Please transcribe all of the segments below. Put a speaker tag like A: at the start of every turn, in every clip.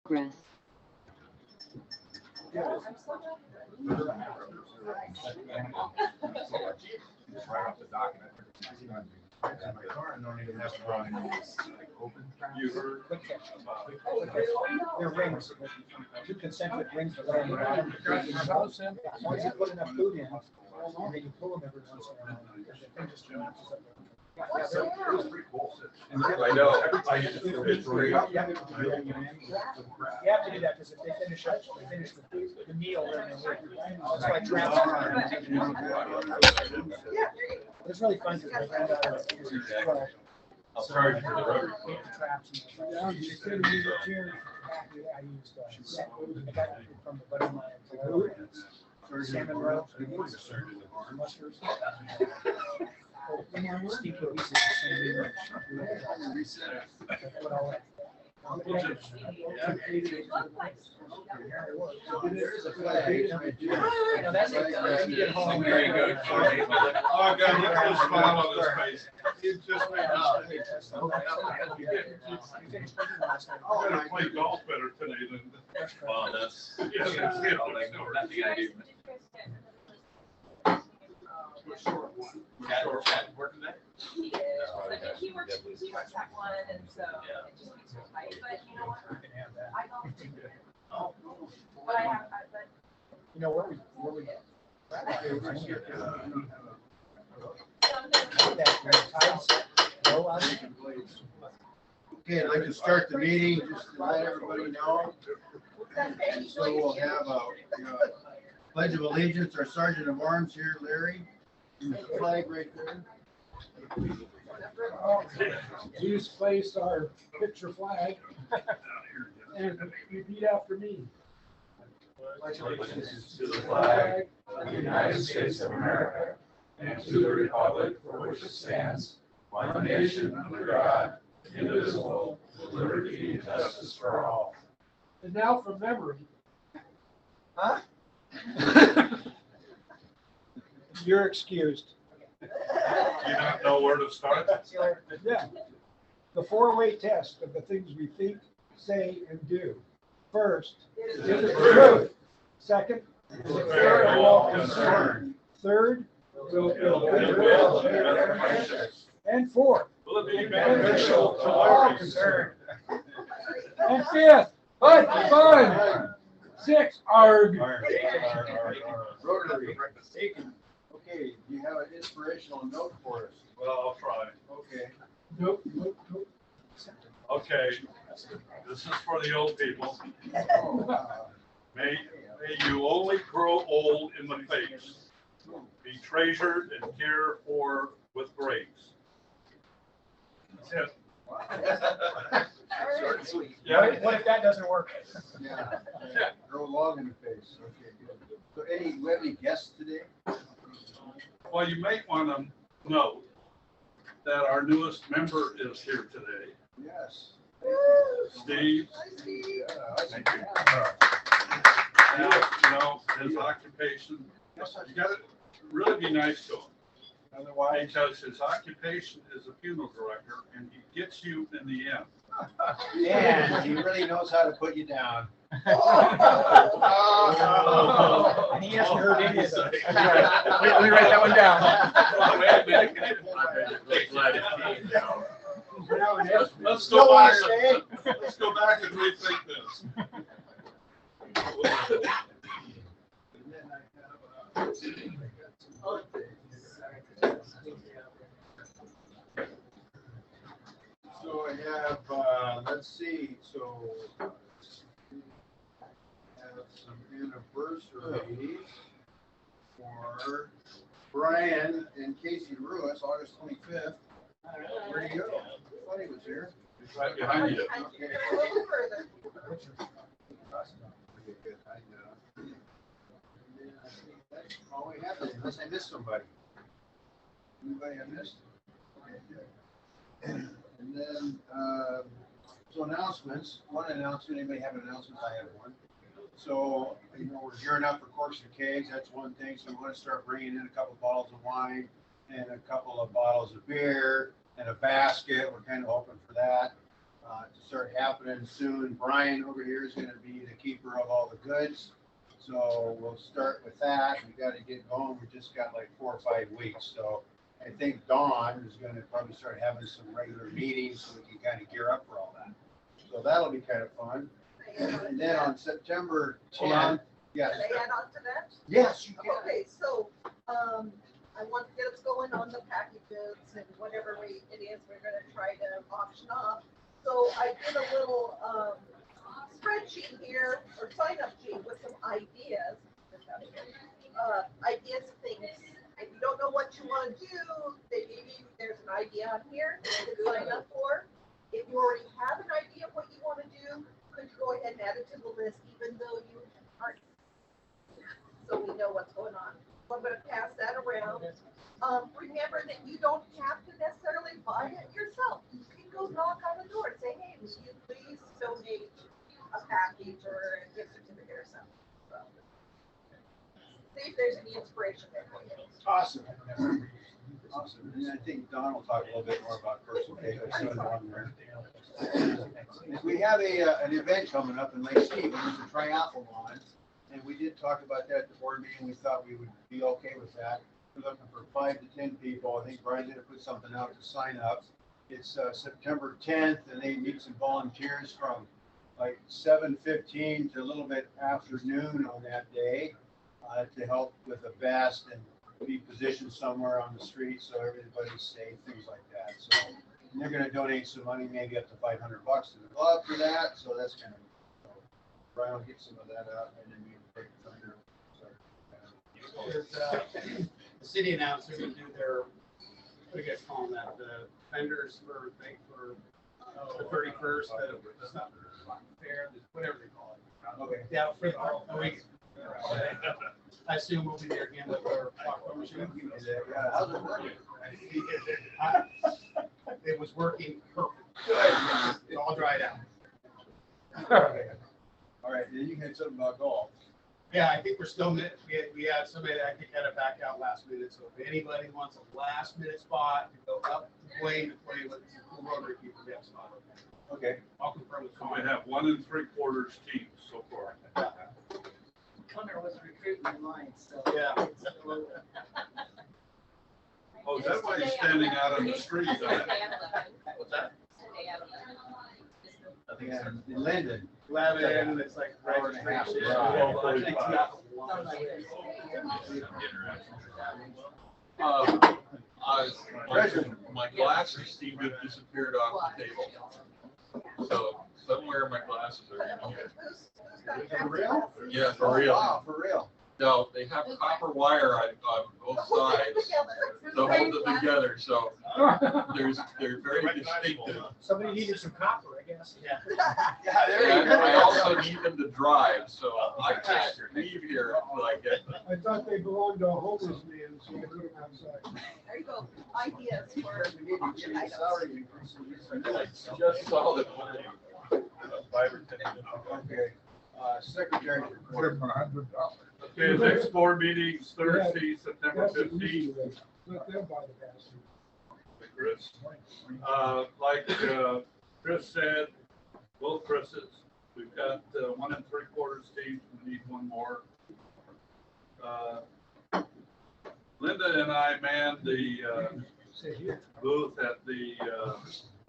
A: Progress.
B: You heard about
C: They're rings, two concentric rings that line the bottom. Once you put enough food in, and then you pull them every once in a while, the thing just collapses up.
B: I know. I used to feel it's really.
C: You have to do that because if they finish the meal, then it's like it's really fun because my granddaughter is 12.
B: I'll charge you for the rotary club.
C: Traps and I used I got it from the buddy of mine. Salmon roe, mustards. Steep releases the same. Put all that. No, that's it.
B: Very good. Oh, God, look at the smile on his face. It just made us. I'm gonna play golf better today than.
D: Well, that's.
B: Yeah,
D: That's the idea. Chad working there?
E: He is. I think he works that one, and so it just makes it tight. But you know what? I don't. But I have. But
C: You know where we
F: Okay, I'd like to start the meeting, just to let everybody know. So we'll have a pledge of allegiance, our sergeant of arms here, Larry. There's the flag right there.
C: Please place our picture flag and repeat after me.
D: Pledge allegiance to the flag of the United States of America and to the republic for which it stands, one nation under God, indivisible, with liberty and justice for all.
C: And now from memory.
F: Huh?
C: You're excused.
B: You don't know where to start?
C: Yeah. The four-way test of the things we think, say, and do. First, is it true? Second, is it fair to all concerned? Third, will it be and fourth,
B: Will it be beneficial to
C: all concerned? And fifth, fun. Six, arg.
F: Rotary. Okay, do you have an inspirational note for us?
B: Well, I'll try.
F: Okay.
C: Nope.
B: Okay, this is for the old people. May you only grow old in the face, be treasured and cared for with grace. That's it.
F: Short and sweet.
B: Yeah.
C: What if that doesn't work?
F: Yeah. Grow long in the face. Okay, good. So we have any guests today?
B: Well, you may want to note that our newest member is here today,
F: Yes.
B: Steve.
F: Thank you.
B: Now, you know, his occupation, you gotta really be nice to him.
F: Otherwise,
B: Because his occupation is a funeral director and he gets you in the end.
F: and he really knows how to put you down.
C: And he hasn't heard any of those. Let me write that one down.
B: Let's go back. Let's go back and rethink this.
F: So I have, let's see, so have some anniversaries for Brian and Casey Ruiz, August 25th. Where'd he go? I thought he was here.
B: It's right behind you.
E: I think you're a little further.
F: Okay, good. That's all we have, unless I missed somebody. Anybody I missed? Okay, good. And then, so announcements, one announcement, anybody have an announcement? I have one. So, you know, we're gearing up for Corks Kegs, that's one thing, so we want to start bringing in a couple bottles of wine and a couple of bottles of beer and a basket, we're kind of hoping for that to start happening. then soon Brian over here is gonna be the keeper of all the goods. So we'll start with that. We gotta get going. We just got like 4 or 5 weeks, so I think Dawn is gonna probably start having some regular meetings so we can kind of gear up for all that. So that'll be kind of fun. And then on September
A: Hold on.
F: 10th, yes,
A: Can I add on to that?
F: yes, you can.
A: Okay, so, I want to get us going on the packages and whatever rate it is, we're gonna try to auction off. So I did a little, spreadsheet here, or sign up sheet with some ideas. Ideas of things. If you don't know what you wanna do, then maybe there's an idea on here to sign up for. If you already have an idea of what you wanna do, could you go ahead and add it to the list, even though you aren't, so we know what's going on. So I'm gonna pass that around. Remember that you don't have to necessarily buy it yourself. You can go knock on the door and say, hey, will you please donate a package or a gift certificate or something. So, see if there's any inspiration there for you.
F: Awesome. Awesome. And I think Don will talk a little bit more about personal Kegs. I saw it on there. We have an event coming up in Lake Stevens, it's a triathlon. And we did talk about that at the board meeting. We thought we would be okay with that. We're looking for 5 to 10 people. I think Brian's gonna put something out to sign up. It's September 10th, and they need some volunteers from like 7:15 to a little bit after noon on that day to help with a vest and be positioned somewhere on the street so everybody's safe, things like that. So and they're gonna donate some money, maybe up to $500 to the club for that. So that's kind of, Brian will get some of that out and then you can take it from there.
G: The city announced they're gonna do their, what do you guys call that, the vendors for the 31st, the stuff, fair, whatever they call it.
F: Okay.
G: Yeah, for the week. I assume we'll be there again with our clock machine.
F: Yeah, how's it working?
G: It was working perfect. It all dried out.
F: All right, then you had something about golf.
G: Yeah, I think we're still, we had somebody that I think had it back out last minute, so if anybody wants a last minute spot to go up to play with the Rotary people, we have a spot.
F: Okay.
G: I'll confirm with
B: So we
G: Connor.
B: have 1 3/4 teams so far.
H: Connor was recruiting in mine, so.
G: Yeah.
B: Oh, is that why he's standing out on the street?
E: Today at 11.
G: What's that?
E: Today at 11.
F: Yeah, in Linden.
G: 11, it's like
F: Hour and a half.
G: registration.
D: My glasses seem to have disappeared off the table. So somewhere my glasses are.
F: For real?
D: Yeah, for real.
F: Wow, for real.
D: No, they have copper wire on both sides to hold it together, so they're very distinctive.
C: Somebody needed some copper, I guess.
G: Yeah.
F: Yeah, there you
D: And
F: go.
D: I also need them to drive, so I can't leave here until I get them.
C: I thought they belonged to a homeless man, so I put them outside.
A: There you go, ideas for auction items.
F: Sorry.
D: I just saw them.
B: 5 or 10 minutes.
F: Okay, secretary report.
B: Okay, next board meeting's Thursday, September
C: That's an easy
B: 15th.
C: way. Let them buy the bastard.
B: Chris. Like Chris said, both Chris's, we've got 1 3/4 teams, we need 1 more. Linda and I manned the
C: Sit here.
B: booth at the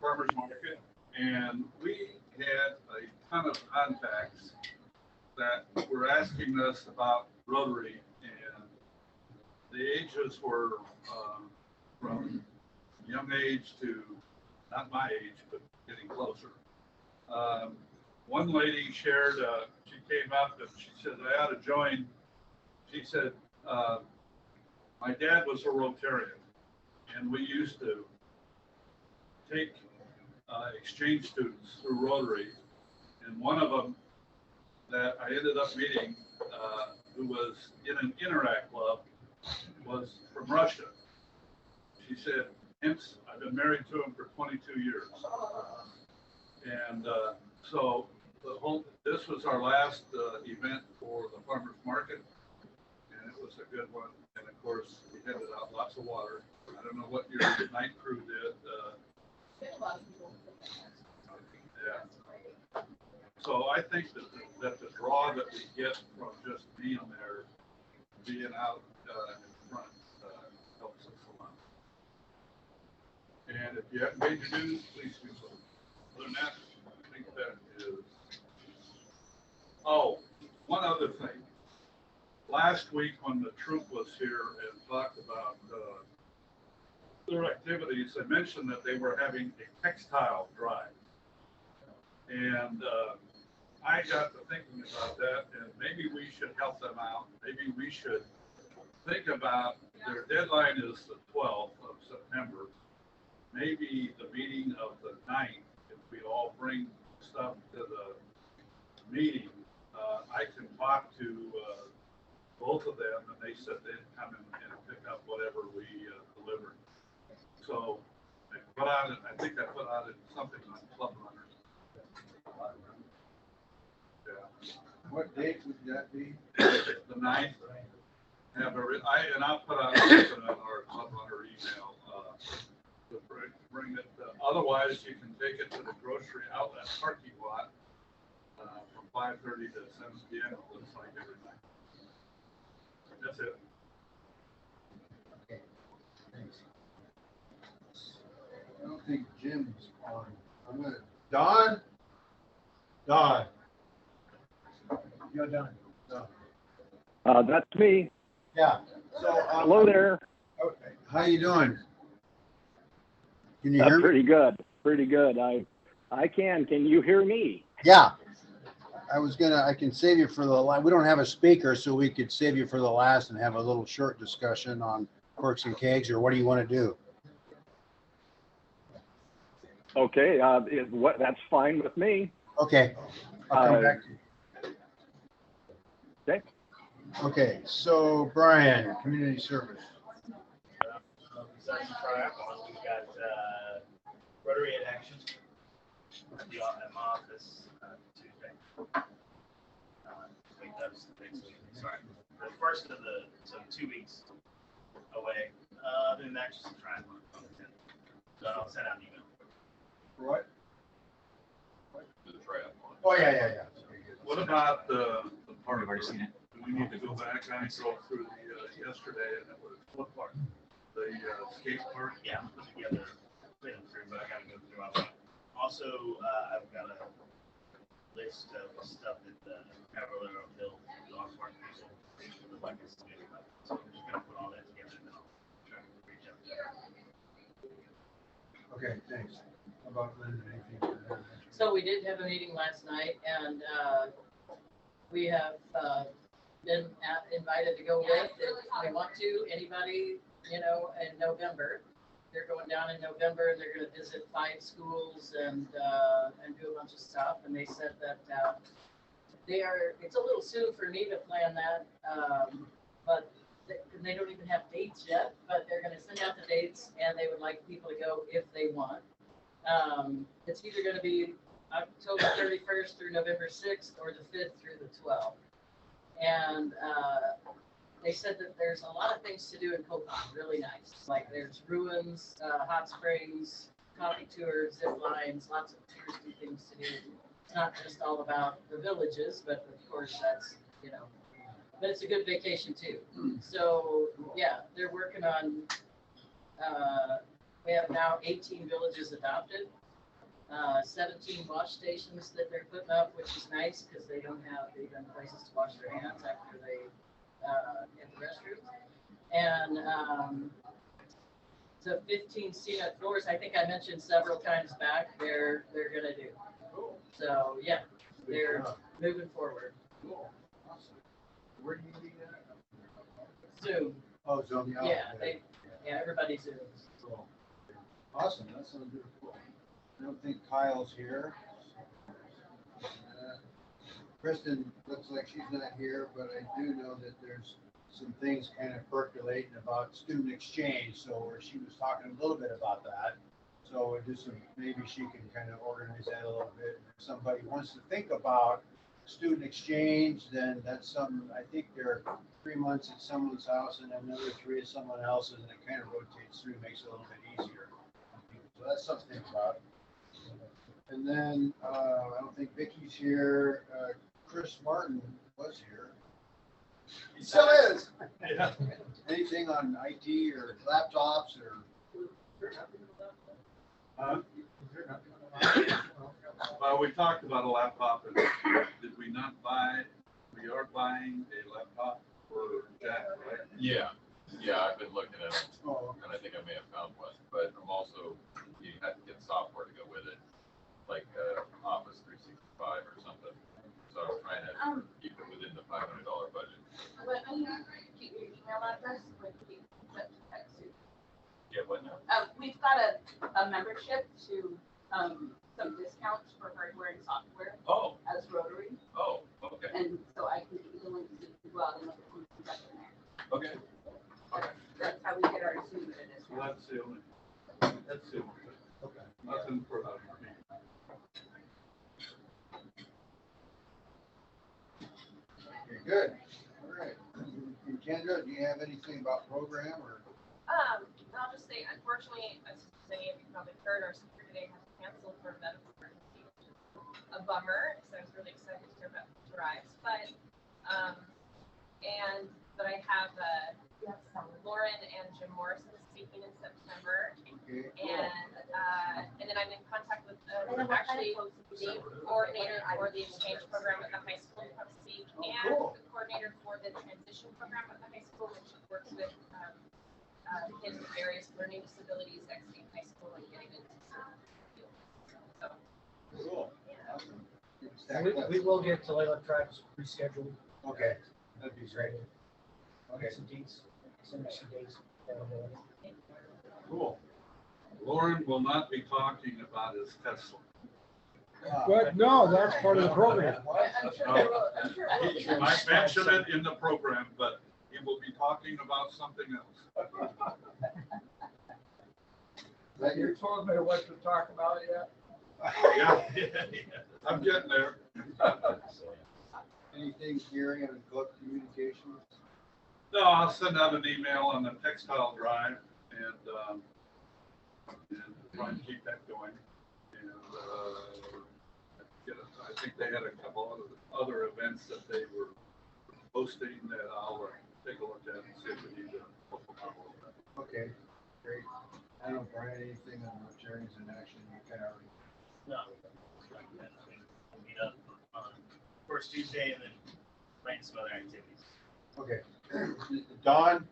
B: farmer's market, and we had a ton of contacts that were asking us about Rotary, and the ages were from young age to not my age, but getting closer. One lady shared, she came up and she said, I ought to join. She said, my dad was a Rotarian, and we used to take exchange students through Rotary, and one of them that I ended up meeting, who was in an Interact club, was from Russia. She said, hence, I've been married to him for 22 years. And so this was our last event for the farmer's market, and it was a good one. And of course, we handed out lots of water. I don't know what your night crew did. Yeah. I think that the draw that we get from just being there, being out in front, helps us a lot. And if you haven't paid your dues, please do so. Other than that, I think that is. Oh, one other thing. Last week when the troop was here and talked about their activities, they mentioned that they were having a textile drive. And I got to thinking about that, and maybe we should help them out. Maybe we should think about, their deadline is the 12th of September. Maybe the meeting of the 9th, if we all bring stuff to the meeting, I can talk to both of them, and they said they'd come and pick up whatever we delivered. So I put out, I think I put out something on Club Runners. Yeah.
F: What date would that be?
B: The 9th. And I'll put out something on our Club Runner email to bring it. Otherwise, you can take it to the grocery outlet parking lot from 5:30 to 7 p.m. It looks like every night. That's it.
F: Okay, thanks. I don't think Jim's on. I'm gonna, Don? Don? You're done. Don.
I: That's me.
F: Yeah, so.
I: Hello there.
F: Okay, how you doing? Can you hear me?
I: Pretty good. Pretty good. I can. Can you hear me?
F: Yeah. I can save you for the last. We don't have a speaker, so we could save you for the last and have a little short discussion on Corks and Kegs, or what do you want to do?
I: Okay. That's fine with me.
F: Okay. I'll come back to you.
I: Okay.
F: Okay, so Brian, community service.
J: Besides the triathlon, we've got Rotary in action. I'll be at my office Tuesday. Wait, that was the next week. Sorry. The first of the, so 2 weeks away. Other than that, just a triathlon on the 10th. So I'll send out an email.
F: For what?
B: The triathlon.
F: Oh, yeah.
B: What about the park? I've already seen it. Do we need to go back? I drove through the yesterday, and it was what park? The skate park.
J: Yeah, I'm putting together, but I gotta go through all that. Also, I've got a list of stuff that Cavalier Hill dog park people would like us to do. So I'm just gonna put all that together and then I'll try to reach out to her.
F: Okay, thanks. How about Linda, anything?
H: So we did have a meeting last night, and we have been invited to go with, if we want to, anybody, in November. They're going down in November, and they're gonna visit 5 schools and do a bunch of stuff, and they said that it's a little soon for me to plan that, but they don't even have dates yet, but they're gonna send out the dates, and they would like people to go if they want. It's either gonna be October 31st through November 6th, or the 5th through the 12th. And they said that there's a lot of things to do in Copan, really nice. Like there's ruins, hot springs, coffee tours, zip lines, lots of touristy things to do. It's not just all about the villages, but of course that's, but it's a good vacation too. So yeah, they're working on, we have now 18 villages adopted. 17 wash stations that they're putting up, which is nice because they don't have even places to wash their hands after they get the restrooms. And so 15 cement floors, I think I mentioned several times back, they're gonna do. So yeah, they're moving forward.
F: Cool. Awesome. Where do you need that?
H: Zoom.
F: Oh, Zoom.
H: Yeah, everybody Zooms.
F: Cool. Awesome. That sounds really cool. I don't think Kyle's here. Kristen looks like she's not here, but I do know that there's some things kind of percolating about student exchange. So where she was talking a little bit about that. So maybe she can kind of organize that a little bit. If somebody wants to think about student exchange, then that's something. I think they're 3 months at someone's house and another 3 at someone else's, and it kind of rotates through, makes it a little bit easier. So that's something to think about. And then, I don't think Vicky's here. Chris Martin was here. He still is.
B: Yeah.
F: Anything on IT or laptops or?
B: Well, we talked about a laptop, and did we not buy, we are buying a laptop for Jack, right?
D: Yeah, I've been looking at them,
F: Oh,
D: and I think I may have found one, but I'm also, you have to get software to go with it, like Office 365 or something. So I'm trying to keep it within the $500 budget.
E: But I keep your email address when you text you.
D: Yeah, what now?
E: We've got a membership to some discounts for hardware and software
D: Oh,
E: as Rotary,
D: okay,
E: and so I can give you the link to go out and look at them together there.
D: okay.
E: That's how we get our Zoom at this.
B: So that's the only, that's it.
F: okay.
B: Nothing for me.
F: Okay, good. All right. And Kendra, do you have anything about program or?
K: I'll just say, unfortunately, as many of you probably heard, our speaker today has canceled for a medical emergency, which is a bummer, because I was really excited to hear about the drives. But I have Lauren and Jim Morrison speaking in September,
F: Okay.
K: and then I'm in contact with actually the coordinator for the exchange program at the high school to come speak, and the coordinator for the transition program at the high school, which works with kids with various learning disabilities exiting high school and getting into some field. So,
F: Cool.
K: yeah.
F: Awesome.
C: We will get toilet tracks rescheduled.
F: Okay, that'd be great. Okay.
C: Some dates, some dates.
F: Cool.
B: Lauren will not be talking about his Tesla.
C: But no, that's part of the program.
E: I'm sure they will, I'm sure.
B: I mentioned it in the program, but he will be talking about something else.
F: That your,
C: told me what to talk about yet?
B: Yeah, I'm getting there.
F: anything hearing and club communications?
B: No, I'll send out an email on the textile drive and try and keep that going. And I think they had a couple of other events that they were hosting that I'll take a look at and see if we need to.
F: Okay, great. I don't know, Brian, anything on the Jerry's in action, you kind of already.
J: No. We'll meet up on first Tuesday and then plan some other activities.
F: Okay. Don?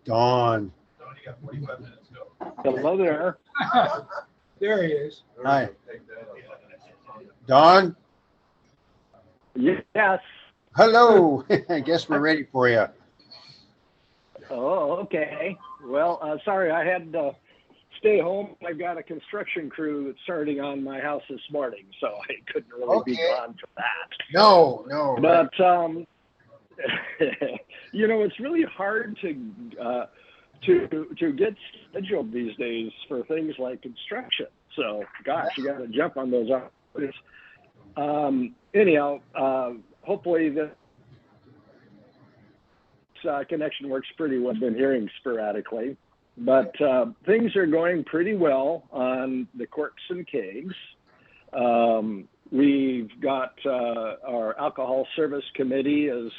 D: Dawn.
B: Don, you got 45 minutes to go.
I: Hello there.
C: There he is.
D: Hi.
B: Take that up.
D: Dawn?
I: Yes.
D: Hello. I guess we're ready for you.
I: Oh, okay. Well, sorry, I had to stay home. I've got a construction crew that's starting on my house this morning, so I couldn't really be
F: Okay.
I: gone for that.
D: No.
I: But you know, it's really hard to get scheduled these days for things like construction. So, gosh, you got to jump on those opportunities. Anyhow, hopefully this connection works pretty well. I've been hearing sporadically, but things are going pretty well on the Corks and Kegs. We've got our alcohol service committee is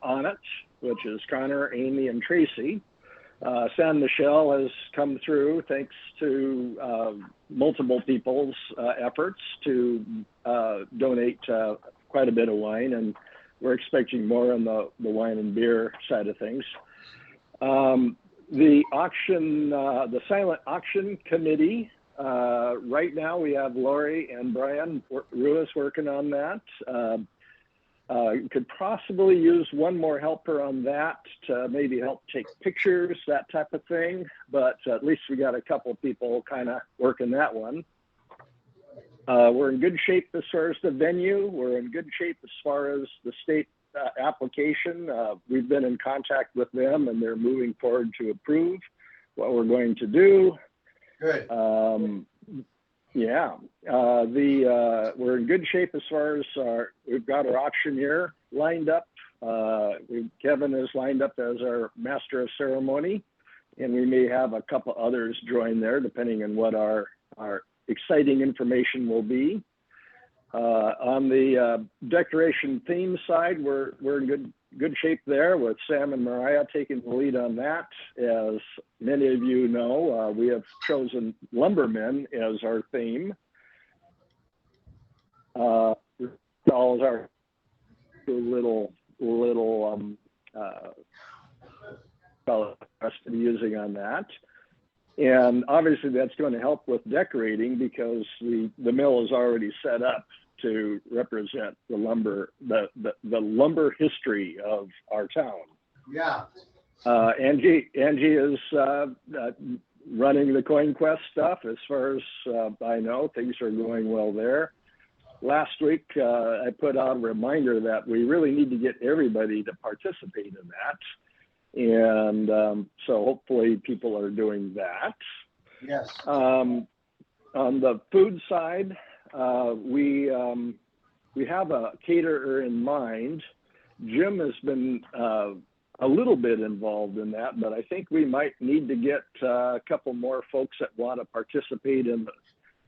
I: on it, which is Connor, Amy, and Tracy. San Michelle has come through thanks to multiple people's efforts to donate quite a bit of wine, and we're expecting more on the wine and beer side of things. The auction, the silent auction committee, right now we have Lori and Brian Ruiz working on that. Could possibly use one more helper on that to maybe help take pictures, that type of thing. But at least we got a couple of people kind of working that one. We're in good shape as far as the venue. We're in good shape as far as the state application. We've been in contact with them, and they're moving forward to approve what we're going to do.
F: Good.
I: Yeah, we're in good shape as far as we've got our auctioneer lined up. Kevin is lined up as our master of ceremony. And we may have a couple others join there, depending on what our exciting information will be. On the decoration theme side, we're in good shape there with Sam and Mariah taking the lead on that. As many of you know, we have chosen lumbermen as our theme. All our little using on that. And obviously that's going to help with decorating because the mill is already set up to represent the lumber, the lumber history of our town.
F: Yeah.
I: Angie is running the Coin Quest stuff. As far as I know, things are going well there. Last week, I put out a reminder that we really need to get everybody to participate in that. And so hopefully people are doing that.
F: Yes.
I: On the food side, we have a caterer in mind. Jim has been a little bit involved in that, but I think we might need to get a couple more folks that want to participate in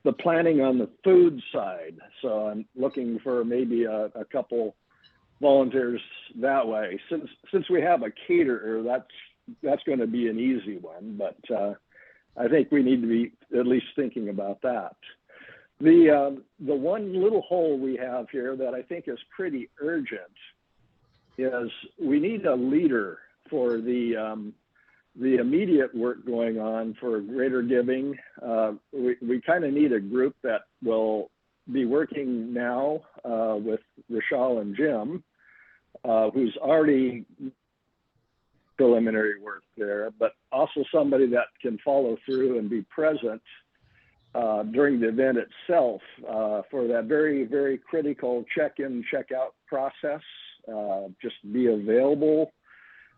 I: the planning on the food side. So I'm looking for maybe a couple volunteers that way. Since we have a caterer, that's going to be an easy one, but I think we need to be at least thinking about that. The one little hole we have here that I think is pretty urgent is we need a leader for the immediate work going on for greater giving. We kind of need a group that will be working now with Rochelle and Jim, who's already preliminary work there, but also somebody that can follow through and be present during the event itself for that very, very critical check-in, check-out process. Just be available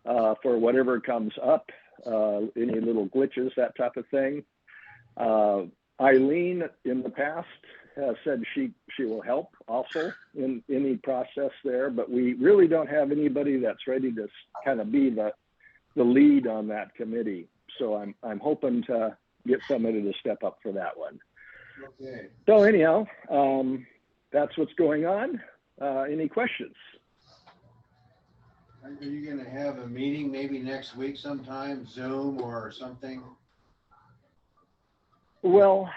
I: for whatever comes up, any little glitches, that type of thing. Eileen in the past has said she will help also in any process there, but we really don't have anybody that's ready to kind of be the lead on that committee. So I'm hoping to get somebody to step up for that one.
F: Okay.
I: So anyhow, that's what's going on. Any questions?
F: Are you gonna have a meeting maybe next week sometime, Zoom or something?
I: Well,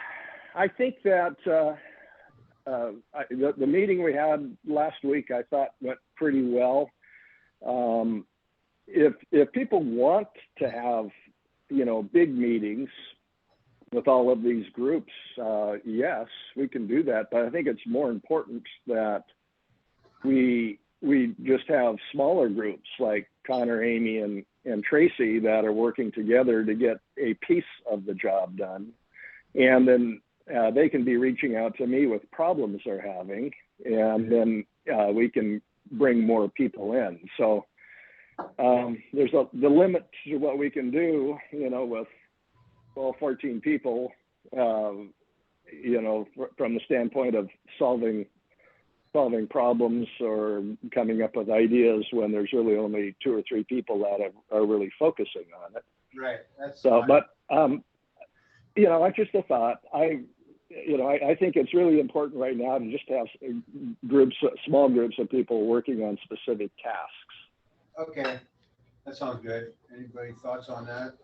I: I think that the meeting we had last week, I thought went pretty well. If people want to have, big meetings with all of these groups, yes, we can do that. But I think it's more important that we just have smaller groups like Connor, Amy, and Tracy that are working together to get a piece of the job done. And then they can be reaching out to me with problems they're having, and then we can bring more people in. So there's the limit to what we can do, with 12, 14 people, from the standpoint of solving problems or coming up with ideas when there's really only 2 or 3 people that are really focusing on it.
F: Right. That's
I: so,
F: fine.
I: but it's just a thought. I think it's really important right now to just have small groups of people working on specific tasks.
F: Okay, that sounds good. Anybody thoughts on that?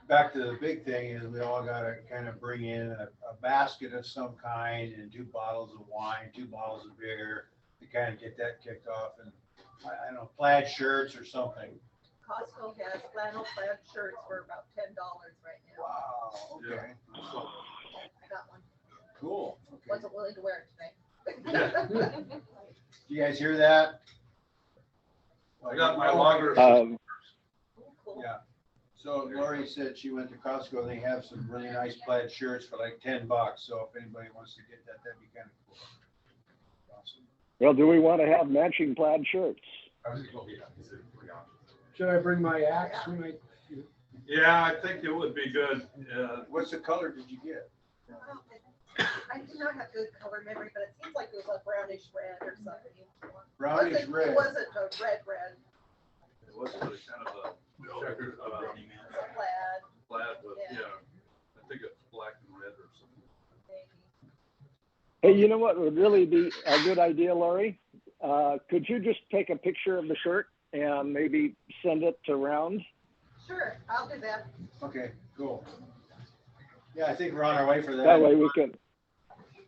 F: Back to the big thing is we all gotta kind of bring in a basket of some kind and 2 bottles of wine, 2 bottles of beer to kind of get that kicked off, and I don't know, plaid shirts or something.
A: Costco has flannel plaid shirts for about $10 right now.
F: Wow, okay.
A: I got one.
F: Cool. Okay.
A: Wasn't willing to wear it today.
F: You guys hear that?
B: I got my longer.
A: Cool.
F: Yeah. So Lori said she went to Costco and they have some really nice plaid shirts for like $10. So if anybody wants to get that, that'd be kind of cool. Awesome.
I: Well, do we want to have matching plaid shirts?
C: Should I bring my axe?
B: Yeah, I think it would be good.
F: What's the color did you get?
A: I do not have good color memory, but it seems like it was a brownish red or something.
F: Brownish red.
A: It wasn't a red.
B: It was kind of a Checker,
A: Plaid,
B: plaid with,
A: Yeah.
B: yeah, I think it's black and red or something.
A: maybe.
I: Hey, you know what would really be a good idea, Lori? Could you just take a picture of the shirt and maybe send it to Round?
A: Sure, I'll do that.
F: Okay, cool. Yeah, I think we're on our way for
I: That
F: that.
I: way we can,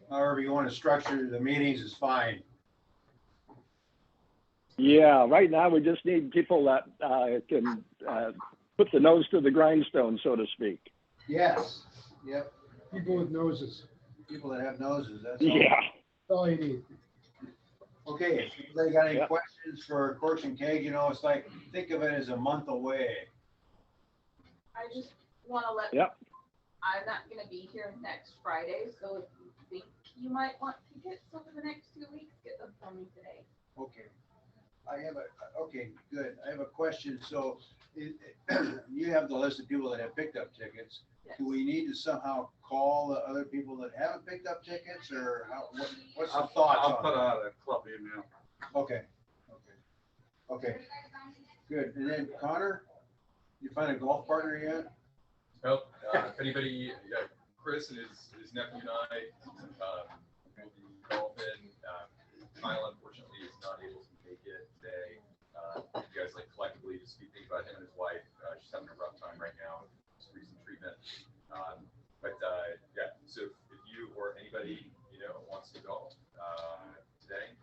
F: However you want to structure the meetings is fine.
I: yeah, right now we just need people that can put the nose to the grindstone, so to speak.
F: Yes, yep.
C: People with noses,
F: People that have noses, that's all.
I: Yeah.
C: that's all you need.
F: Okay, if anybody got any
I: Yep.
F: questions for Corks and Kegs, you know, it's like, think of it as a month away.
E: I just wanna let.
I: Yep.
E: I'm not gonna be here next Friday, so if you think you might want tickets over the next 2 weeks, get them for me today.
F: Okay. Okay, good. I have a question. So you have the list of people that have picked up tickets.
E: Yes.
F: Do we need to somehow call the other people that haven't picked up tickets or what's the thoughts
B: I'll
F: on
B: put
F: it?
B: out a club email.
F: Okay, okay. Good. And then Connor, you find a golf partner yet?
D: Nope. If anybody, Chris and his nephew and I will be golfing. Kyle unfortunately is not able to make it today. You guys like collectively just be thinking about him and his wife. She's having a rough time right now with some recent treatment. Yeah, so if you or anybody, you know, wants to golf today,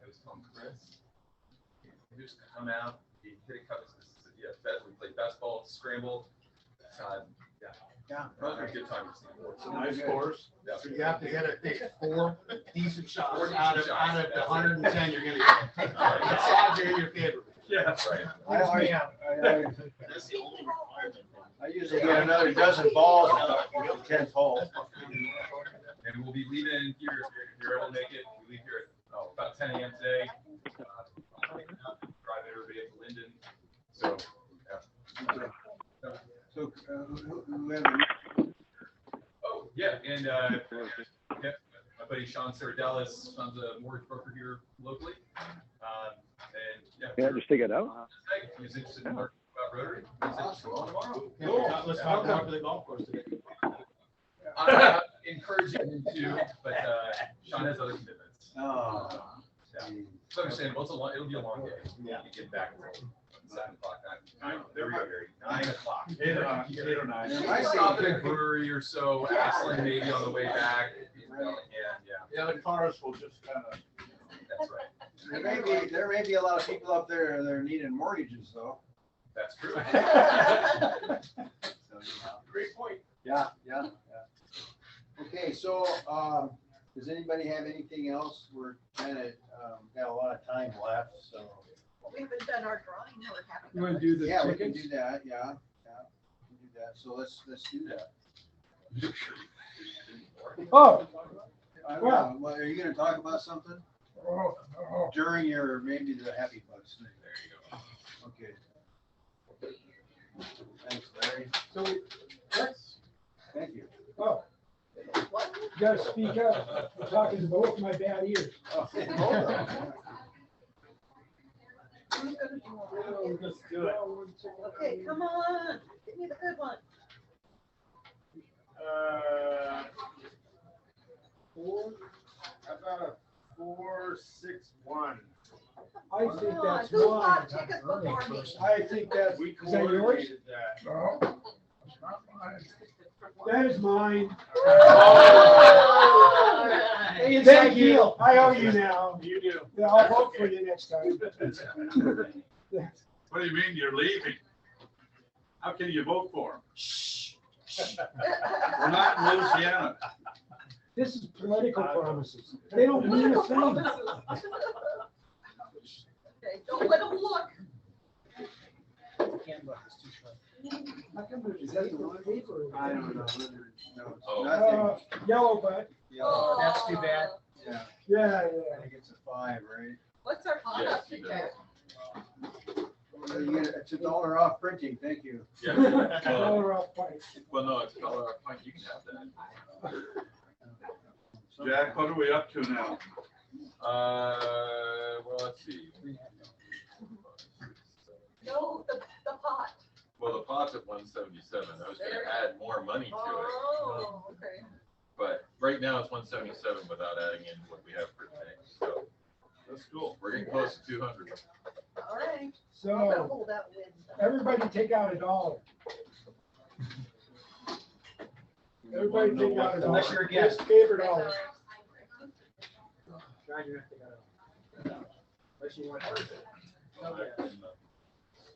D: I was telling Chris, you just come out, you hit a couple, we play best ball, scramble.
F: Yeah.
D: A good time to see the board.
B: It's a nice course.
D: Yeah.
G: So you have to hit it, take 4 decent shots
D: Four
G: out
D: decent
G: of the
D: shots, that's
G: 110 you're gonna get. The odds are in your favor.
B: Yeah.
D: That's right.
J: That's the only requirement.
F: I usually get another dozen balls at the 10th hole.
D: And we'll be leaving here, if you're able to make it, we leave here at about 10 a.m. today. Drive everybody up to Linden. So, yeah.
F: So who have a
D: Oh, yeah, and my buddy Sean Sardellis, Sean's a mortgage broker here locally.
I: Yeah, just take it out.
D: He's interested in learning about Rotary. He said, "Come on tomorrow."
G: Let's talk about the golf course today.
D: I'm encouraging him to, but Sean has other commitments.
F: Oh.
D: Yeah. It's understandable. It'll be a long day. Yeah. You get back until 7 o'clock. There we go, Gary. 9 o'clock.
B: 8 or 9.
F: I see.
D: Stop at a brewery or so, Ashland maybe on the way back.
B: Yeah, the cars will just kind of.
D: That's right.
F: There may be a lot of people up there that are needing mortgages though.
D: That's true.
B: Great point.
F: Yeah. Okay, so, does anybody have anything else? We're kind of, got a lot of time left, so.
A: We haven't done our drawing, we're having.
C: You wanna do the
F: Yeah, we can
C: tickets?
F: do that, yeah. We can do that, so let's do that.
C: Oh,
F: I don't
C: Well-
F: know, well, are you gonna talk about something during your, maybe the Happy Bugs thing?
D: There you go.
F: Okay. Thanks, Larry.
C: so, let's,
F: Thank you.
C: oh,
A: What?
C: you gotta speak up. You're talking to both my bad ears.
F: Oh, hold on.
A: Who's gonna do one?
C: Oh, let's do it.
A: Okay, come on, give me the good one.
G: About a 4-6-1.
C: I think
A: Come on,
C: that's
A: who
C: mine.
A: bought tickets before me?
C: I think that's,
G: We
C: is that yours?
G: coordinated that.
C: No. That is mine.
H: Hey,
C: Thank you. I owe you now.
G: You do.
C: Yeah, I'll vote for you next time.
B: What do you mean you're leaving? How can you vote for him? We're not in Louisiana.
C: This is political promises. They don't mean a thing.
A: Okay, don't let them look.
C: How come there's paper?
F: I don't know. No,
D: Oh.
F: nothing.
C: Yellow, but,
A: Oh,
E: That's too bad.
F: Yeah,
C: yeah.
F: I think it's a 5, right?
A: What's our
D: Yes,
A: cost?
D: you bet.
F: Well, you get it's $1 off printing, thank you.
D: Yeah.
C: Yellow off pipe.
D: Well, no, it's $1 a pint. You can have that.
B: Jack, what are we up to now?
D: Well, let's see.
A: No, the pot.
D: Well, the pot's at 177. I was gonna add more money to it,
A: Oh, okay.
D: but right now it's 177 without adding in what we have for today. So
B: That's cool.
D: we're getting close to 200.
A: All right. I'm gonna
C: So
A: hold out wins.
C: everybody take out $1. Everybody take out $1.
G: Unless you're a guest.
C: His favorite dollar.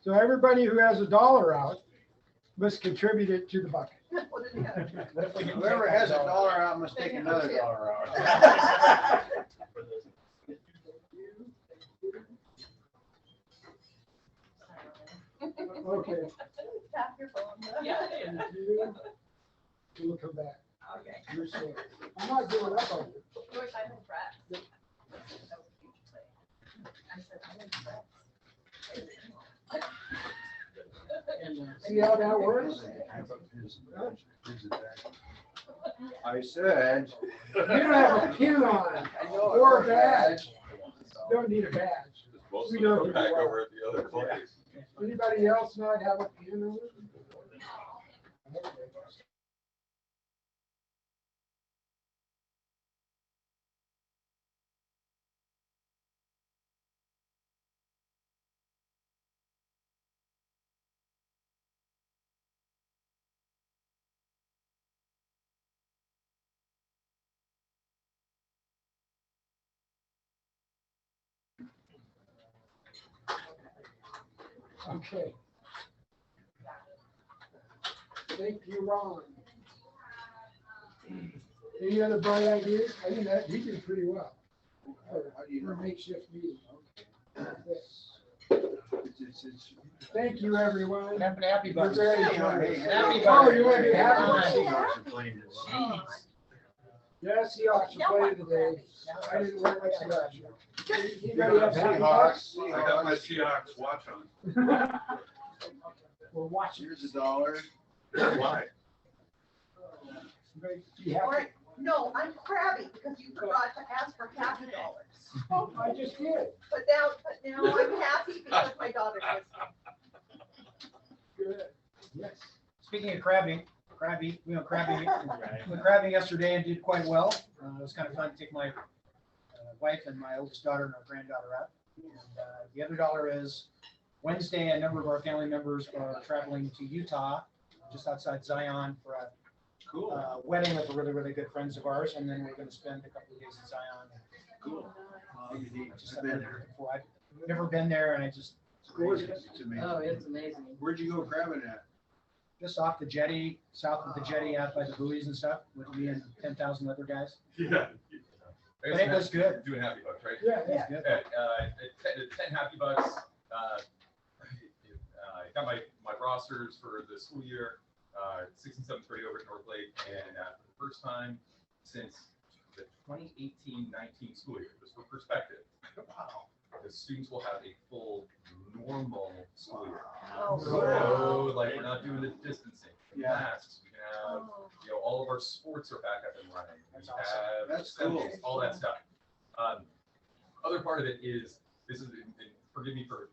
C: So everybody who has $1 out must contribute it to the bucket.
A: What did you have?
F: Whoever has $1 out must take another $1 out.
C: Okay.
A: Tap your phone.
E: Yeah.
C: We'll come back.
E: Okay.
C: You're safe. I'm not giving up on you.
E: George, I'm impressed. That was a huge play. I said, I'm impressed.
C: See how that works?
F: I said.
C: You don't have a pin on or a badge. Don't need a badge.
D: Most
C: We
D: of them
C: know
D: are
C: who
D: back
C: you are.
D: over at the other place.
C: Anybody else not have a pin on it? Okay. Thank you, Ron. Any other bright ideas? I think that he did pretty well.
F: How do you
C: For a
F: know?
C: makeshift meeting.
F: It's-
C: Thank you, everyone.
G: Happy
C: We're
G: bucks.
C: very
F: Happy
C: generous.
F: bucks.
C: Oh, you want to do happy bucks?
F: Seahawks are playing this.
C: Yes, Seahawks are playing today. I didn't wear my Seahawks. Anybody have happy bucks?
F: Seahawks.
B: I got my Seahawks watch on.
C: We're watching.
F: Here's $1.
B: Why?
C: Be
A: All
C: happy.
A: right. No, I'm crabby because you forgot to ask for happy dollars.
C: Oh, I just did.
A: But now I'm happy because my daughter's listening.
C: Good. Yes.
G: Speaking of crabbing, we went crabbing yesterday and did quite well. It was kind of fun to take my wife and my oldest daughter and our granddaughter out. And the other dollar is Wednesday, a number of our family members are traveling to Utah, just outside Zion, for a wedding with really, really good friends of ours. And then we're going to spend a couple of days in Zion.
F: Cool.
G: Just
F: I've been
G: there
F: there.
G: before. I've never been there, and I just
F: It's gorgeous. It's amazing.
H: Oh, it's amazing.
F: Where'd you go crabbing at?
G: just off the jetty, south of the jetty, out by the buoys and stuff, with me and 10,000 other guys.
B: Yeah.
G: But it was good.
D: Doing happy bucks, right?
C: Yeah,
G: It was good.
D: At 10 happy bucks. I got my rosters for the school year, 6th and 7th grade over at North Lake, and for the first time since the 2018-19 school year, just for perspective, the students will have a full normal school year.
A: Oh,
D: So, like, we're not doing the distancing, the
F: Yeah.
D: masks. We can have, all of our sports are back up and running. We
G: That's awesome.
D: have
F: That's cool.
D: assemblies, all that stuff. Other part of it is, this is, and forgive me for,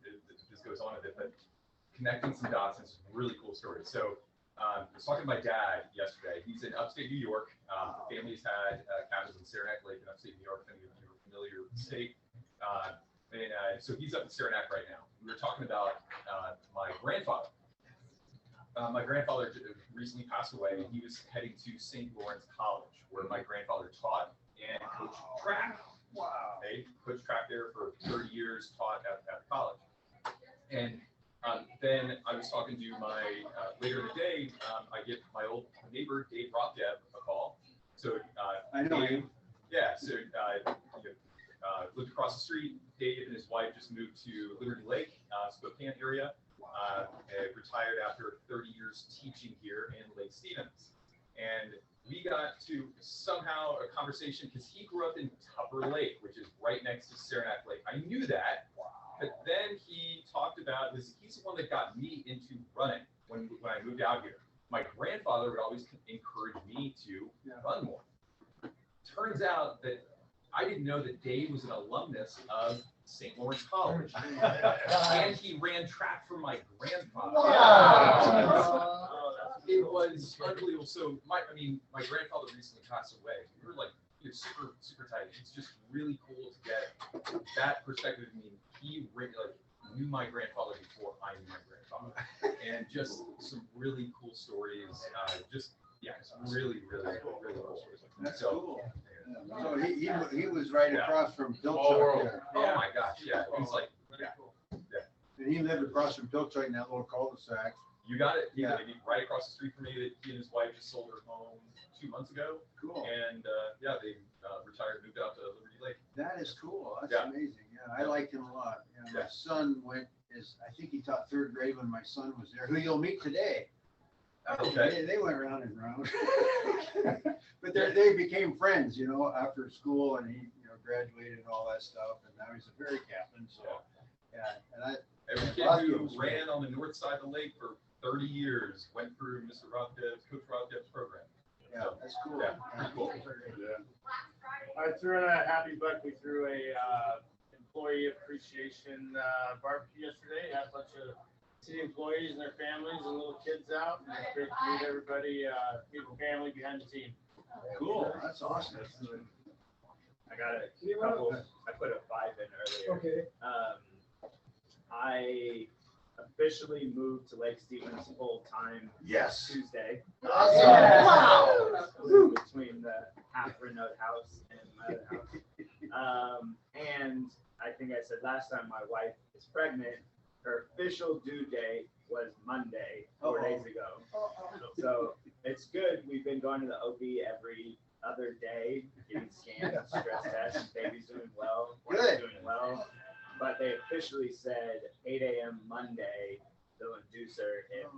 D: this goes on a bit, but connecting some dots is a really cool story. So, I was talking to my dad yesterday. He's in upstate New York. Family's had cabins in Saranac Lake in upstate New York. If you're familiar with the state. So he's up in Saranac right now. We were talking about my grandfather. My grandfather recently passed away, and he was heading to St. Lawrence College, where my grandfather taught and coached track.
F: Wow.
D: Okay, coached track there for 30 years, taught at the college. And then I was talking to my, later in the day, I get my old neighbor, Dave Rothdev, a call. So
F: I know
D: Dave,
F: him.
D: yeah, so lived across the street. Dave and his wife just moved to Liberty Lake, Spokane area. Retired after 30 years teaching here in Lake Stevens. And we got to somehow a conversation because he grew up in Tupper Lake, which is right next to Saranac Lake. I knew that, but then he talked about this. He's the one that got me into running when I moved out here. My grandfather would always encourage me to run more. Turns out that I didn't know that Dave was an alumnus of
L: St. Lawrence College. And he ran track for my grandfather.
A: Wow.
L: It was unbelievable. So my grandfather recently passed away. We were like, super, super tight. It's just really cool to get that perspective. I mean, he knew my grandfather before I knew my grandfather, and just some really cool stories. It's really, really, really cool.
F: That's
L: So,
F: cool. So he was right across from Pilchuck there.
L: Oh my gosh, yeah. It was like,
F: And he lived across from Pilchuck in that little cul-de-sac.
L: you got it.
F: Yeah.
L: Right across the street from me. That he and his wife just sold their home 2 months ago.
F: Cool.
L: And they retired, moved out to Liberty Lake.
F: That is cool. That's
L: Yeah.
F: amazing. Yeah, I liked him a lot. Yeah, my son I think he taught 3rd grade when my son was there, who you'll meet today.
L: Okay.
F: They went round and round. But they became friends, after school, and he, graduated and all that stuff, and now he's a ferry captain, so, yeah. And
L: Every kid who ran on the north side of the lake for 30 years went through Coach Rothkev's program.
F: Yeah, that's cool.
L: Yeah, cool.
M: I threw in a happy buck. We threw a employee appreciation barbecue yesterday. Had a bunch of city employees and their families and little kids out. And it's great to meet everybody, meet the family behind the team.
F: Cool. That's awesome.
M: I got a couple. I put a 5 in earlier.
C: Okay.
M: I officially moved to Lake Stevens full time.
F: Yes.
M: Tuesday.
A: Wow.
M: Between the half remote house and my other house. And I think I said last time my wife is pregnant. Her official due date was Monday, 4 days ago. So it's good. We've been going to the OB every other day, getting scans, stress tests. Baby's doing well.
F: Good.
M: Doing well. But they officially said 8 a.m. Monday they'll induce her if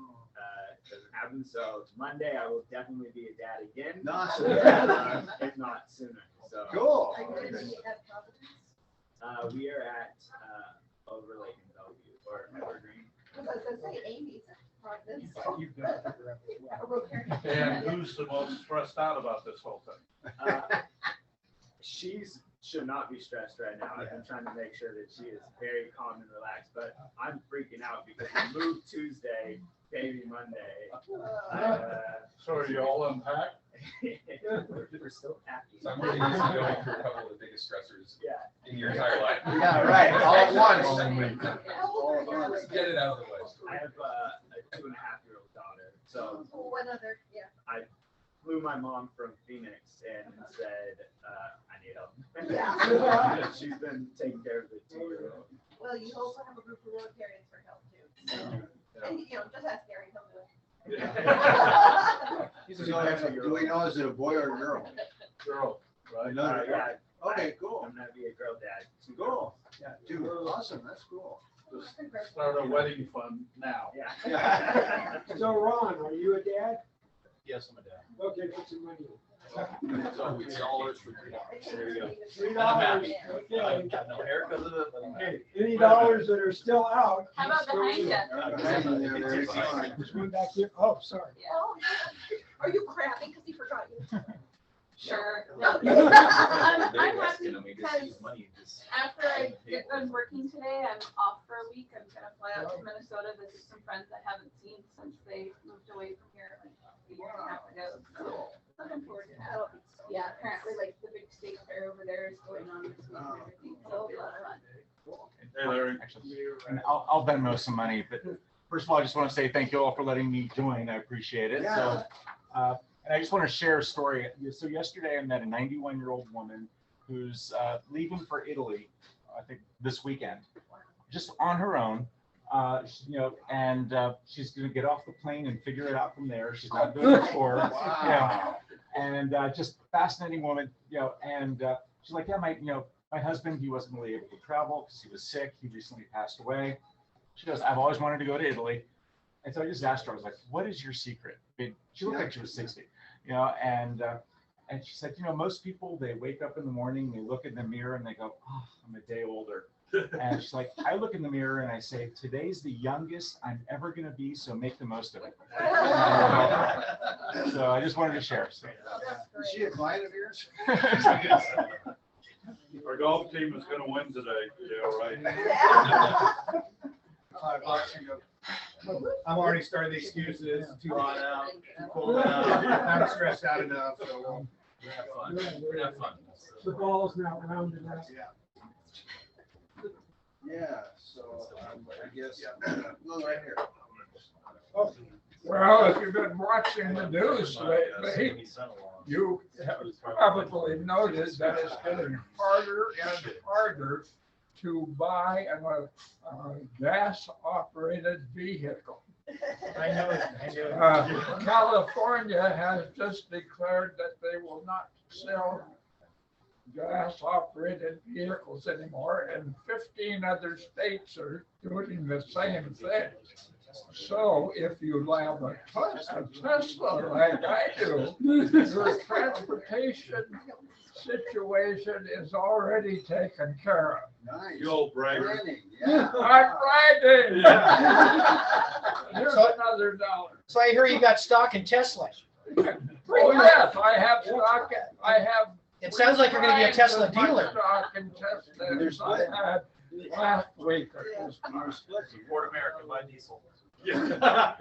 M: doesn't happen. So Monday I will definitely be a dad again.
F: Awesome.
M: If not sooner. So
F: Cool.
A: Are you going to be at Providence?
M: we are at Overlake in Bellevue or Evergreen.
A: I was going to say Amy's at Providence.
C: You've got to figure out this one.
A: A road
B: And who's the most stressed out about this whole thing?
M: She should not be stressed right now. I've been trying to make sure that she is very calm and relaxed, but I'm freaking out because we moved Tuesday, baby Monday.
B: So are you all unpacked?
M: We're still happy.
L: So I'm really used to going through a couple of the biggest stressors in your entire life.
F: Yeah, right. All at once.
L: Let's get it out of the way.
M: I have a 2.5-year-old daughter, so
A: One other, yeah.
M: I flew my mom from Phoenix and said, I need help.
A: Yeah.
M: She's been taking care of the 2-year-old.
A: Well, you also have a group of Rotarians for help too. So, and just ask Gary, he'll do it.
F: Do we know, is it a boy or a girl?
B: Girl, right?
M: Yeah.
F: Okay, cool.
M: I'm gonna be a girl dad.
F: Cool. Yeah, dude, awesome. That's cool.
B: Just start a wedding fund now.
M: Yeah.
C: So Ron, are you a dad?
L: Yes, I'm a dad.
C: Okay, put some money in.
L: So it's dollars for $3. There you go.
C: $3, okay.
L: Got no haircut of it, but I'm happy.
C: Any dollars that are still out?
K: How about behind you?
C: Just went back here. Oh, sorry.
A: Oh, yeah. Are you crapping because he forgot you?
K: Sure.
A: No.
K: I'm happy
L: You know, maybe
K: because
L: use money and just-
K: after I get done working today, I'm off for a week. I'm gonna fly out to Minnesota, visit some friends I haven't seen since they moved away from here like a year and a half ago. So looking forward to that. Yeah, apparently like the big state fair over there is going on this week and everything, so it'll be a lot of fun.
B: Hey, Larry.
N: And I'll Venmo some money, but first of all, I just want to say thank you all for letting me join. I appreciate it. So, and I just want to share a story. So yesterday I met a 91-year-old woman who's leaving for Italy, I think this weekend, just on her own. And she's going to get off the plane and figure it out from there. She's not doing it before.
F: Wow.
N: And just fascinating woman, and she's like, yeah, my husband, he wasn't really able to travel because he was sick. He recently passed away. She goes, I've always wanted to go to Italy. And so I just asked her, I was like, what is your secret? I mean, she looked like she was 60, and she said, most people, they wake up in the morning, they look in the mirror and they go, oh, I'm a day older. And she's like, I look in the mirror and I say, today's the youngest I'm ever going to be, so make the most of it. So I just wanted to share. So.
F: Is she a client of yours?
B: Our golf team is gonna win today. Yeah, right.
G: I'm already starting the excuses, too hot out, too cold out, not stressed out enough, so we'll
L: Have fun. We're gonna have fun.
C: The ball's now rounded out.
F: Yeah, so I guess, well, right here.
O: Well, if you've been watching the news lately, you have probably noticed that it's getting harder and harder to buy a gas-operated vehicle.
G: I know it.
O: California has just declared that they will not sell gas-operated vehicles anymore, and 15 other states are doing the same thing. So if you have a Tesla like I do, your transportation situation is already taken care of.
F: Nice.
B: You old bragger.
F: Planning, yeah.
O: I'm riding. Here's another $1.
G: So I hear you got stock in Tesla.
O: Oh, yes, I have stock. I have.
G: It sounds like you're gonna be a Tesla dealer.
O: Stock in Tesla. I had last week.
L: Support America, buy diesel.
B: Yeah.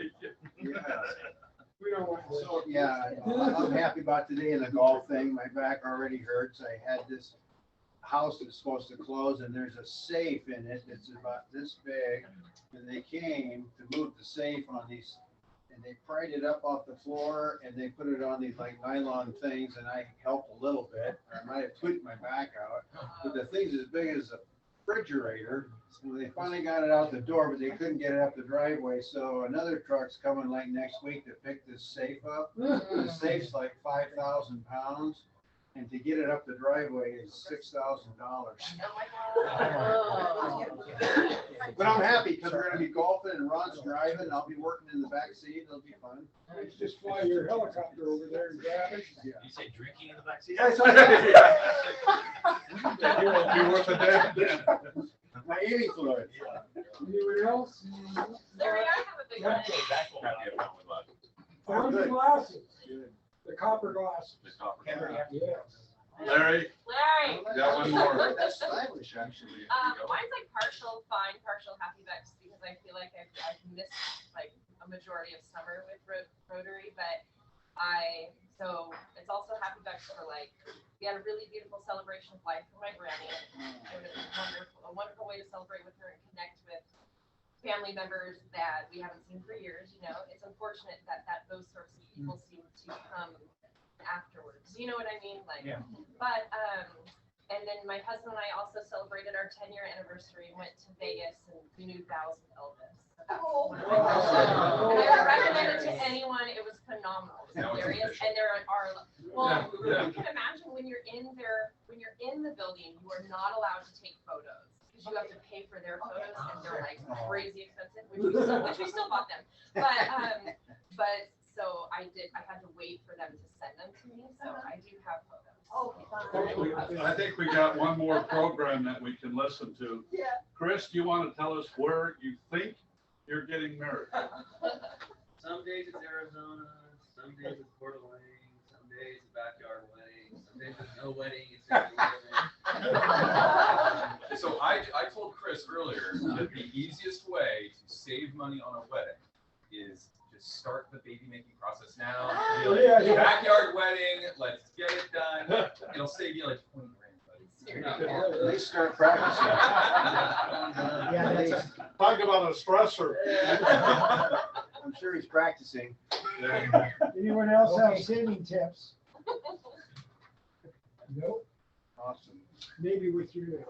F: So, yeah, I'm happy about today in the golf thing. My back already hurts. I had this house that's supposed to close and there's a safe in it that's about this big. And they came to move the safe on these, and they pried it up off the floor and they put it on these like nylon things, and I helped a little bit. I might have tweaked my back out, but the thing's as big as a refrigerator. And they finally got it out the door, but they couldn't get it up the driveway. So another truck's coming like next week to pick this safe up. The safe's like 5,000 pounds, and to get it up the driveway is $6,000. But I'm happy because we're gonna be golfing and Ron's driving. I'll be working in the back seat. It'll be fun.
C: Just fly your helicopter over there and grab it.
J: You say drinking in the backseat?
B: Be worth a day.
F: My eating fluid.
C: Anyone else?
K: Larry, I have a big one.
C: Found the glasses. The copper glasses. Yes.
B: Larry,
K: Larry.
B: got one more.
F: That's stylish, actually.
K: Mine's like partial fine, partial happy Vex, because I feel like I've missed like a majority of summer with Rotary, but so it's also happy Vex for like, we had a really beautiful celebration of life for my granny. It was a wonderful way to celebrate with her and connect with family members that we haven't seen for years. You know, it's unfortunate that those sorts of people seem to come afterwards. You know what I mean? Like,
G: Yeah.
K: But and then my husband and I also celebrated our 10-year anniversary and went to Vegas and we knew vows with Elvis. So that was one of my favorites. And I would recommend it to anyone. It was phenomenal. It was hilarious. And there are, well, you can imagine when you're in the building, you are not allowed to take photos because you have to pay for their photos and they're like crazy expensive, which we still bought them. But so I had to wait for them to send them to me. So I do have photos.
B: I think we got one more program that we can listen to.
A: Yeah.
B: Chris, do you want to tell us where you think you're getting married?
P: Some days it's Arizona, some days it's Port Wayne, some days it's backyard wedding, some days it's no wedding, it's
L: So I told Chris earlier that the easiest way to save money on a wedding is just start the baby making process now. Be like, backyard wedding, let's get it done. It'll save you like 20 grand, buddy.
F: They start practicing.
G: Yeah,
B: Talk about a stressor.
F: I'm sure he's practicing.
C: Anyone else have saving tips? Nope.
F: Awesome.
C: Maybe with you.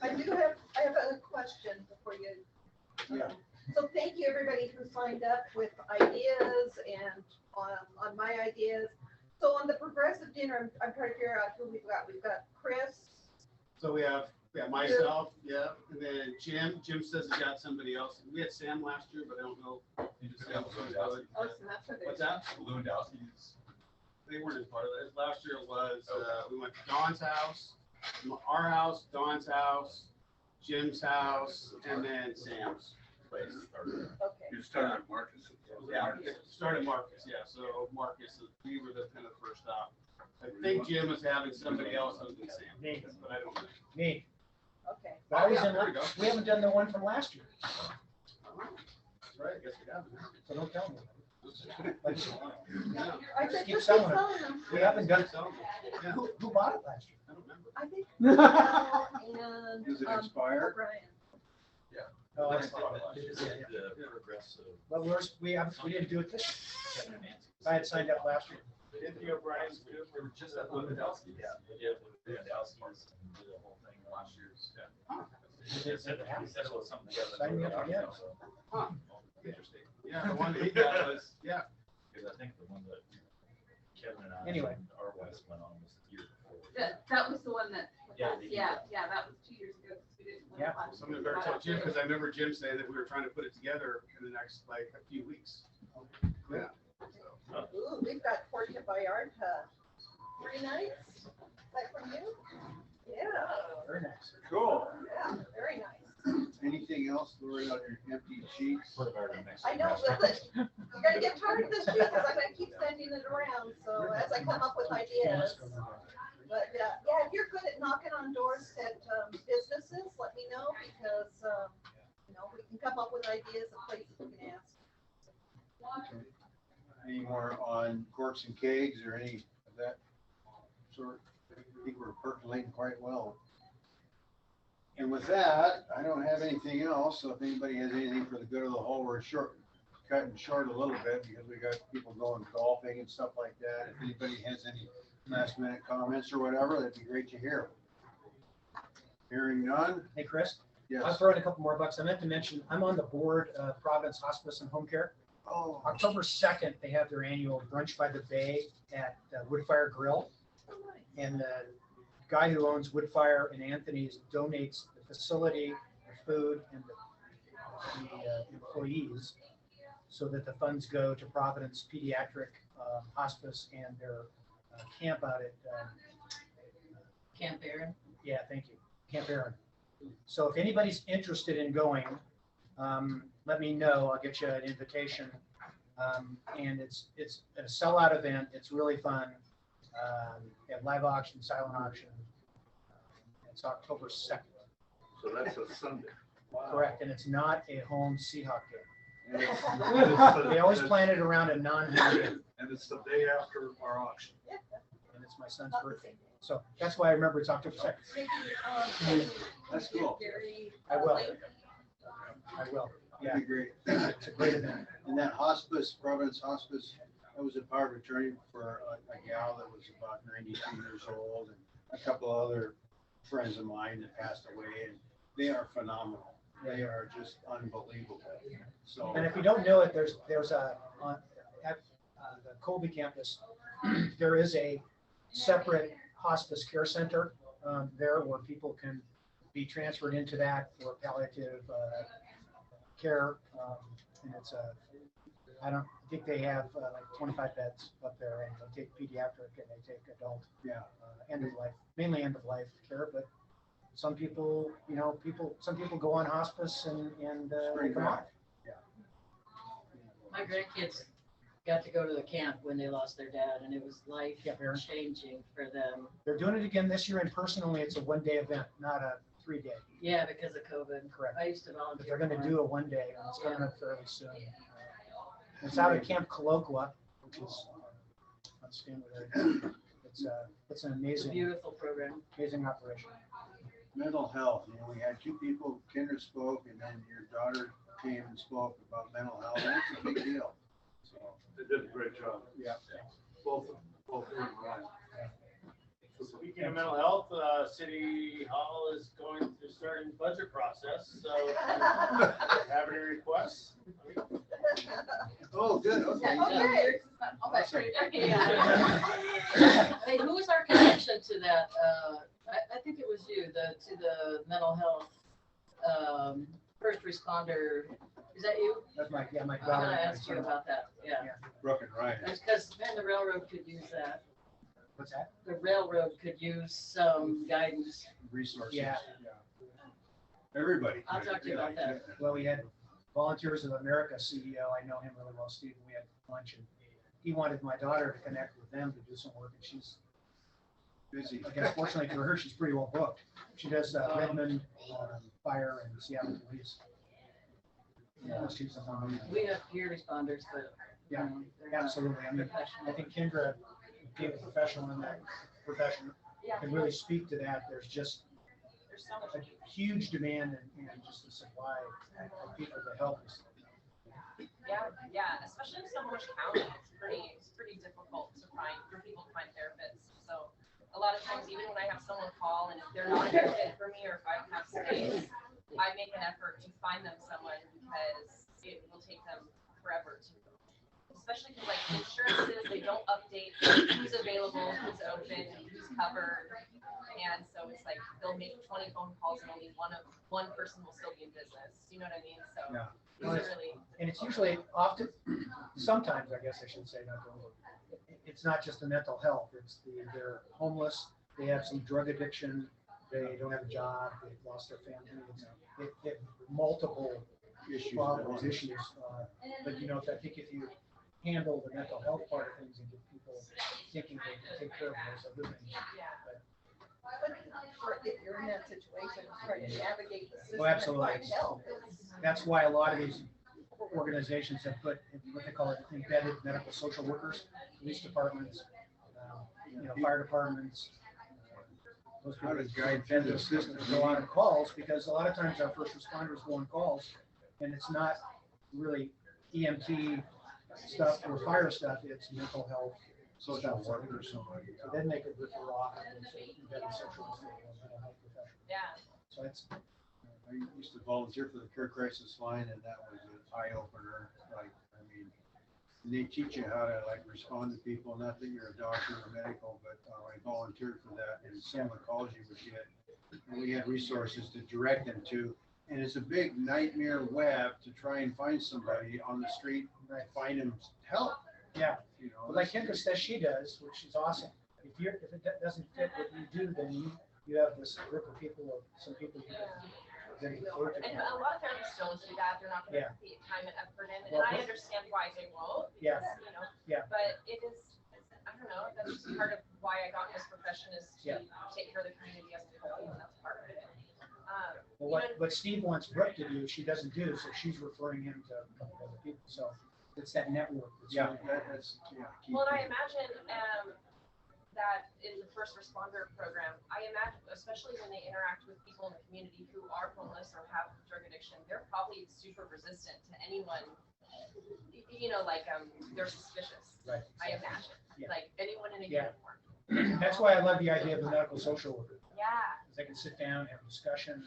A: I have a question before you.
F: Yeah.
A: So thank you, everybody who signed up with ideas and on my ideas. So on the progressive dinner, I'm trying to figure out who we've got. We've got Chris.
M: So we have myself, yeah, and then Jim. Jim says he got somebody else. We had Sam last year, but I don't know.
L: You just got ballooned out.
A: Oh, so that's what
M: What's that?
L: Ballooned out.
M: They weren't as part of it. Last year was, we went to Dawn's house, our house, Dawn's house, Jim's house, and then Sam's.
D: place started.
A: Okay.
B: You started at Marcus.
Q: Yeah, started Marcus, yeah, so Marcus, we were the kind of first stop. I think Jim was having somebody else other than Sam,
G: Me.
Q: but I don't know.
G: Me.
A: Okay.
G: But I was
Q: Yeah,
G: in,
Q: there we go.
G: we haven't done the one from last year,
Q: That's right, I guess we have.
G: so don't tell me.
A: I said,
G: Keep
A: just
G: selling
A: keep
G: them.
A: selling them.
G: We haven't done,
Q: Yeah.
G: who bought it last year?
Q: I don't remember.
A: I think, Mel and,
F: Does it
A: Uncle
F: expire?
A: Brian.
G: Oh,
D: I
G: that's
D: thought
G: fine.
D: it was the progressive.
G: But we didn't do it this year. I had signed up last year.
Q: Cynthia O'Brien's good.
L: We were just at the Lewandowski.
D: Yeah, we did with the Lewandowski's and did the whole thing last year's.
G: He said
D: It was something together.
G: Sign me up again.
Q: Interesting. Yeah, the one that he got was, yeah.
D: Because I think the one that Kevin and I.
G: Anyway.
D: and our West went on was the year before.
E: That was the one that,
D: Yeah,
E: yeah, that was 2 years ago, because we didn't. win
G: Yeah.
E: last
Q: Somebody
E: year.
Q: better tell Jim, because I remember Jim saying that we were trying to put it together in the next, like, a few weeks. Yeah. So,
A: Ooh, we've got Puerto Vallarta, 3 nights. Is that from you? Yeah,
G: Very nice.
F: Cool.
A: yeah, very nice.
F: Anything else, Lori, on your empty sheets?
D: What about our next?
A: I know, but you're gonna get tired of this too, because I'm gonna keep sending it around, so as I come up with ideas. But, yeah, if you're good at knocking on doors at, businesses, let me know, because, we can come up with ideas of places we can ask.
F: Any more on Corks and Kegs or any of that sort? I think we're percolating quite well. And with that, I don't have anything else, so if anybody has anything for the good of the whole, we're cutting short a little bit because we got people going golfing and stuff like that. If anybody has any last minute comments or whatever, that'd be great to hear. Hearing none?
G: Hey, Chris, I'll
F: Yes.
G: throw in a couple more bucks. I meant to mention, I'm on the board of Providence Hospice and Home Care.
F: Oh,
G: October 2nd, they have their annual brunch by the bay at Woodfire Grill. And the guy who owns Woodfire and Anthony's donates the facility, the food, and the employees so that the funds go to Providence Pediatric Hospice and their camp out at,
H: Camp Aaron.
G: yeah, thank you, Camp Aaron. So if anybody's interested in going, let me know. I'll get you an invitation. And it's a sellout event. It's really fun. They have live auction, silent auction. It's October 2nd.
B: So that's a Sunday.
G: Correct. And it's not a home Seahawk game.
B: And it's
G: They always plan it around a non-home game.
B: And it's the day after our auction.
G: And it's my son's birthday. So that's why I remember it's October 2nd.
A: Maybe,
F: That's cool.
A: Gary,
G: I will.
A: link.
G: I will. Yeah,
F: That'd be great.
G: it's a great event.
F: And that hospice, Providence Hospice, I was a power of attorney for a gal that was about 92 years old and a couple of other friends of mine that passed away, and they are phenomenal. They are just unbelievable. So.
G: And if you don't know it, there's at the Colby campus, there is a separate hospice care center there where people can be transferred into that for palliative care. And it's I think they have like 25 beds up there, and they take pediatric and they take adult.
F: Yeah.
G: End of life, mainly end of life care, but some people, some people go on hospice and
F: Spring
G: come on.
F: back.
H: My grandkids got to go to the camp when they lost their dad, and it was life changing for them.
G: They're doing it again this year in person, only it's a 1-day event, not a 3-day.
H: Yeah, because of COVID.
G: Correct.
H: I used to
G: But
H: volunteer.
G: they're going to do a 1-day, and it's coming up fairly soon. It's out at Camp Colloqua, which is on Stanwood area. It's an
H: It's a
G: amazing,
H: beautiful program.
G: amazing operation.
F: Mental health, we had 2 people, Kendra spoke, and then your daughter came and spoke about mental health. That's a big deal. So,
B: They did a great job.
F: yeah.
B: Both of them, right.
M: Speaking of mental health, City Hall is going to start in the budget process, so if you have any requests?
F: Oh, good, okay.
A: Okay.
E: All that
F: Awesome.
E: great.
H: Hey, who was our connection to that? I think it was you, to the mental health, first responder. Is that you?
G: That's my
H: I'm
G: daughter.
H: gonna
G: and my
H: ask you
G: son.
H: about that, yeah.
F: Brooke and Ryan.
H: That's because, man, the railroad could use that.
G: What's that?
H: The railroad could use some guidance.
F: Resources.
G: Yeah.
F: Everybody.
H: I'll talk to you about that.
G: Well, we had Volunteers of America CEO. I know him really well, Steve. We had lunch, and he wanted my daughter to connect with them to do some work, and she's
F: Busy.
G: I guess fortunately for her, she's pretty well booked. She does Redmond Fire and Seattle Police. Yeah, she's
H: We have peer responders, but.
G: yeah, absolutely. I mean, I think Kendra, being a professional in that profession, can really speak to that. There's just
K: There's so much.
G: a huge demand and just the supply of people to help us.
K: Yeah, especially in Snohomish County, it's pretty difficult to find, for people to find therapists. So a lot of times, even when I have someone call and if they're not a good fit for me or if I don't have space, I make an effort to find them someone because it will take them forever to, especially because like insurances, they don't update who's available, who's open, who's covered. And so it's like they'll make 20 phone calls and only one person will still be in business. You know what I mean? So
G: Yeah.
K: these are really.
G: And it's usually often, sometimes I guess I should say, not to over, it's not just the mental health. It's they're homeless, they have some drug addiction, they don't have a job, they've lost their family. It multiple problems, issues. But you know, I think if you handle the mental health part of things and get people thinking they can take care of those other things.
A: But if you're in that situation, trying to navigate the system
G: Oh,
A: and
G: absolutely.
A: find help.
G: That's why a lot of these organizations have put what they call it embedded medical social workers, police departments, fire departments. Those people that guide the system go on calls because a lot of times our first responders go on calls and it's not really EMT stuff or fire stuff, it's mental health. Social work or somebody. So then they could refer off and say embedded social work or mental health professional.
K: Yeah.
G: So it's.
F: I used to volunteer for the Care Crisis Line, and that was an eye opener. Like, I mean, they teach you how to like respond to people. Not that you're a doctor or medical, but I volunteered for that, and some of the calls you would get, and we had resources to direct them to. And it's a big nightmare web to try and find somebody on the street, find them help.
G: Yeah.
F: You know,
G: But like Kendra says she does, which is awesome. If it doesn't fit what you do, then you have this group of people, some people you can.
K: And a lot of therapists don't do that. They're not going to put time and effort in, and I understand why they won't. Because, But it is, I don't know. That's just part of why I got in this profession is to take care of the community as a whole, and that's part of it.
G: Well, what Steve wants Brooke to do, she doesn't do, so she's referring him to a couple other people. So it's that network.
F: That's
K: Well, and I imagine that in the first responder program, I imagine, especially when they interact with people in the community who are homeless or have drug addiction, they're probably super resistant to anyone. They're suspicious.
G: Right.
K: I imagine, like anyone in a
G: Yeah.
K: uniform.
G: That's why I love the idea of the medical social worker.
K: Yeah.
G: Because they can sit down, have a discussion,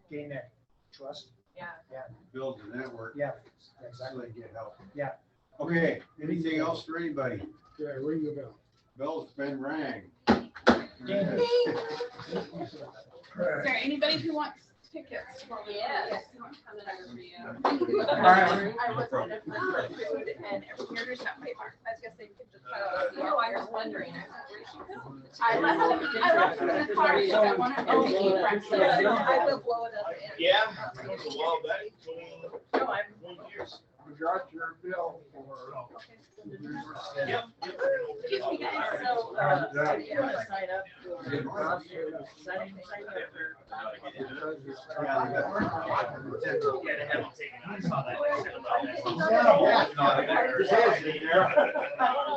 G: gain that trust.
K: Yeah.
G: Yeah.
F: build the network.
G: Yeah.
F: So
G: Exactly.
F: they get help.
G: Yeah.
F: Okay, anything else for anybody?
C: Yeah, ring the bell.
F: Bell's been rang.
G: Ding.
E: Is there anybody who wants tickets?
K: Yes.
E: Coming over for you.
C: right.
E: I was in a food and here's that paper. I was gonna say, you could just.
K: No, I was wondering. Where'd she go?
E: I left it in the car because I wanted to eat breakfast.
A: I will blow it up.
J: Yeah, it was a while back, 20 years.
C: We got your bill for.
J: Yep.
H: Excuse me, guys, so, if you wanna sign up for, sign up for.
J: I saw that.
G: Yeah.